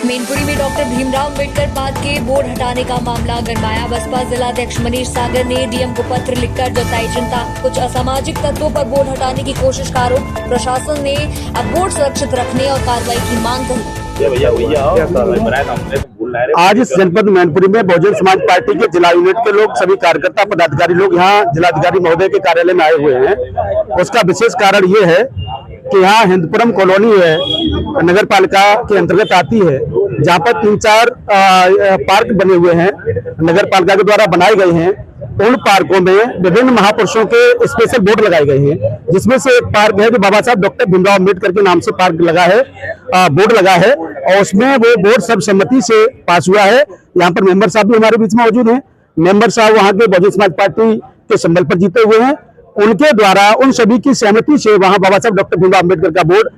मैनपुरी में doctor Bhimrao Ambedkar park के board हटाने का मामला गरमाया। बसपा जिलाध्यक्ष मनीष सागर ने डीएम को पत्र लिखकर जताई चिंता। कुछ असामाजिक तत्वों पर बोर्ड हटाने की कोशिश का आरोप। प्रशासन ने अब बोर्ड सुरक्षित रखने और कार्रवाई की मांग की। आज इस जनपद मैनपुरी में बहुजन समाज पार्टी के जिला यूनिट के लोग, सभी कार्यकर्ता पदाधिकारी लोग यहाँ जिलाधिकारी महोदय के कार्यालय में आए हुए हैं। उसका विशेष कारण ये है कि यहाँ हिंदपुरम कॉलोनी है, नगर पालिका के अंतर्गत आती है, जहाँ पर 3-4 पार्क बने हुए हैं, नगर पालिका के द्वारा बनाए गए हैं। उन पार्कों में विभिन्न महापुरुषों के स्पेशल बोर्ड लगाए गए हैं, जिसमें से एक पार्क है जो बाबा साहब डॉक्टर भीमराव अंबेडकर के नाम से पार्क लगा है, बोर्ड लगा है, और उसमें वो बोर्ड सर्वसम्मति से पास हुआ है। यहाँ पर मेंबर साहब भी हमारे बीच में मौजूद हैं। मेंबर साहब वहाँ के बहुजन समाज पार्टी के सिंबल पर जीते हुए हैं। उनके द्वारा उन सभी की सहमति से वहाँ बाबा साहब डॉक्टर भीमराव अंबेडकर का बोर्ड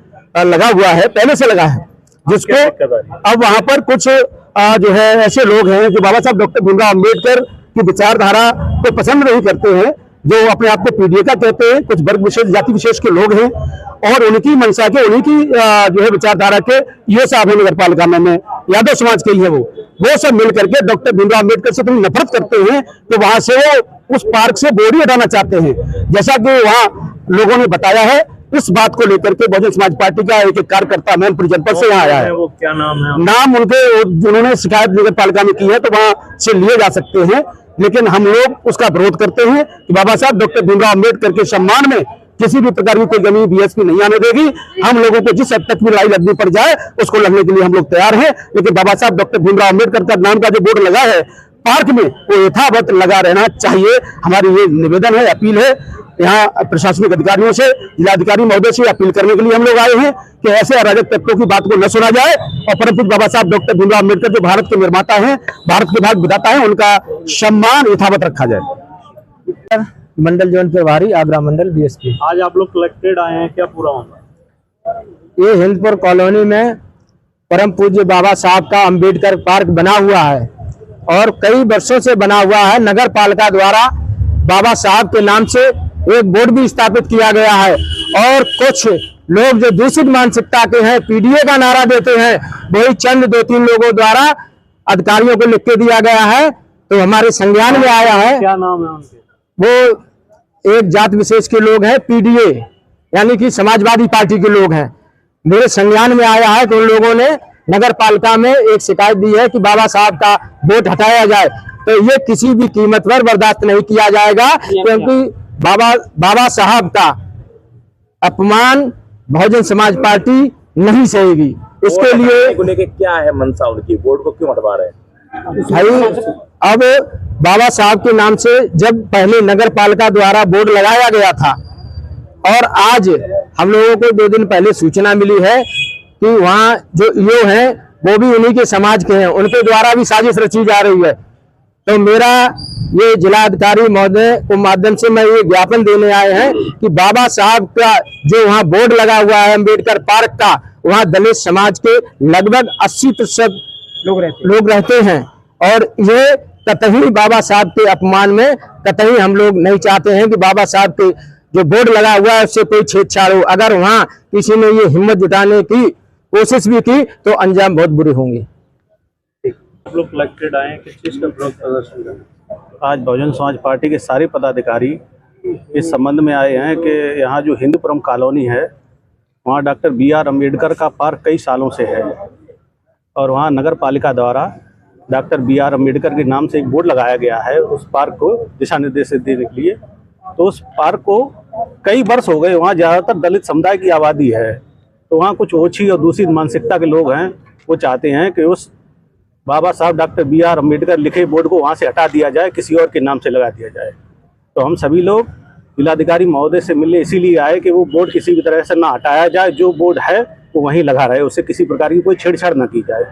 लगा हुआ है, पहले से लगा है, जिसको अब वहाँ पर कुछ जो है ऐसे लोग हैं जो बाबा साहब डॉक्टर भीमराव अंबेडकर की विचारधारा को पसंद नहीं करते हैं, जो अपने आप को पीडीए का कहते हैं, कुछ वर्ग विशेष, जाति विशेष के लोग हैं, और उनकी मंशा के, उन्हीं की जो है विचारधारा के ये साहब है नगर पालिका में यादव समाज के ही है, वो सब मिल करके डॉक्टर भीमराव अंबेडकर से इतनी नफरत करते हैं कि वहां से वो उस पार्क से बोर्ड ही हटाना चाहते हैं। जैसा कि वहाँ लोगों ने बताया है, इस बात को लेकर के बहुजन समाज पार्टी का एक कार्यकर्ता मैनपुरी जनपद से यहाँ आया है। वो क्या नाम है? नाम उनके, जिन्होंने शिकायत नगर पालिका में की है तो वहां से लिए जा सकते हैं, लेकिन हम लोग उसका विरोध करते हैं कि बाबा साहब डॉक्टर भीमराव अंबेडकर के सम्मान में किसी भी प्रकार की कोई कमी बीएसपी नहीं आने देगी। हम लोगों को जिस हद तक भी लड़ाई लड़नी पड़ जाए उसको लड़ने के लिए हम लोग तैयार हैं, लेकिन बाबा साहब डॉक्टर भीमराव अंबेडकर का नाम का जो बोर्ड लगा है पार्क में, वो यथावत लगा रहना चाहिए। हमारी ये निवेदन है, अपील है यहाँ प्रशासनिक अधिकारियों से, जिलाधिकारी महोदय से अपील करने के लिए हम लोग आए हैं कि ऐसे अराजक तत्वों की बात को न सुना जाए, और परम पूज्य बाबा साहब डॉक्टर भीमराव अंबेडकर जो भारत के निर्माता हैं, भारत के भाग विधाता हैं, उनका सम्मान यथावत रखा जाए। मंडल जोन प्रभारी आगरा मंडल बीएसपी। आज आप लोग कलेक्टेड आए हैं, क्या पूरा होना? ये हिंदपुर कॉलोनी में परम पूज्य बाबा साहब का अंबेडकर पार्क बना हुआ है और कई वर्षों से बना हुआ है। नगर पालिका द्वारा बाबा साहब के नाम से एक बोर्ड भी स्थापित किया गया है, और कुछ लोग जो दूषित मानसिकता के हैं, पीडीए का नारा देते हैं, वही चंद 2-3 लोगों द्वारा अधिकारियों को लिख के दिया गया है, तो हमारे संज्ञान में आया है। क्या नाम है उनके? वो एक जात विशेष के लोग हैं, पीडीए यानी कि समाजवादी पार्टी के लोग हैं। मेरे संज्ञान में आया है कि उन लोगों ने नगर पालिका में एक शिकायत दी है कि बाबा साहब का बोर्ड हटाया जाए, तो ये किसी भी कीमत पर बर्दाश्त नहीं किया जाएगा, क्योंकि बाबा साहब का अपमान बहुजन समाज पार्टी नहीं सहेगी। इसके लिए क्या है मंशा उनकी, बोर्ड को क्यों हटवा रहे हैं भाई? अब बाबा साहब के नाम से जब पहले नगर पालिका द्वारा बोर्ड लगाया गया था, और आज हम लोगों को 2 दिन पहले सूचना मिली है कि वहाँ जो ईओ हैं वो भी उन्हीं के समाज के हैं, उनके द्वारा भी साजिश रची जा रही है। तो मेरा ये जिलाधिकारी महोदय को माध्यम से मैं ये ज्ञापन देने आए हैं कि बाबा साहब का जो वहाँ बोर्ड लगा हुआ है अंबेडकर पार्क का, वहाँ दलित समाज के लगभग 80% लोग रहते हैं, और ये कतई बाबा साहब के अपमान में कतई हम लोग नहीं चाहते हैं कि बाबा साहब के जो बोर्ड लगा हुआ है उससे कोई छेड़छाड़ हो। अगर वहाँ किसी ने ये हिम्मत जुटाने की कोशिश भी की तो अंजाम बहुत बुरे होंगे। आप लोग कलेक्टेड आए हैं, किस चीज का विरोध प्रदर्शन कर रहे हैं? आज बहुजन समाज पार्टी के सारे पदाधिकारी इस संबंध में आए हैं कि यहाँ जो हिंदपुरम कॉलोनी है, वहाँ डॉक्टर BR अम्बेडकर का पार्क कई सालों से है, और वहाँ नगर पालिका द्वारा डॉक्टर BR अम्बेडकर के नाम से एक बोर्ड लगाया गया है उस पार्क को दिशा निर्देश देने के लिए। तो उस पार्क को कई वर्ष हो गए, वहाँ ज़्यादातर दलित समुदाय की आबादी है, तो वहाँ कुछ ओछी और दूषित मानसिकता के लोग हैं, वो चाहते हैं कि उस बाबा साहब डॉक्टर BR अम्बेडकर लिखे बोर्ड को वहाँ से हटा दिया जाए, किसी और के नाम से लगा दिया जाए। तो हम सभी लोग जिलाधिकारी महोदय से मिलने इसीलिए आए कि वो बोर्ड किसी भी तरह से ना हटाया जाए, जो बोर्ड है वो वहीं लगा रहे, उससे किसी प्रकार की कोई छेड़छाड़ न की जाए।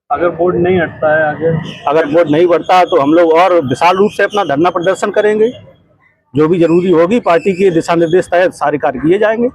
अगर बोर्ड नहीं हटता है आगे, अगर बोर्ड नहीं बढ़ता तो हम लोग और विशाल रूप से अपना धरना प्रदर्शन करेंगे, जो भी जरूरी होगी पार्टी के दिशा निर्देश तहत सारे कार्य किए जाएंगे।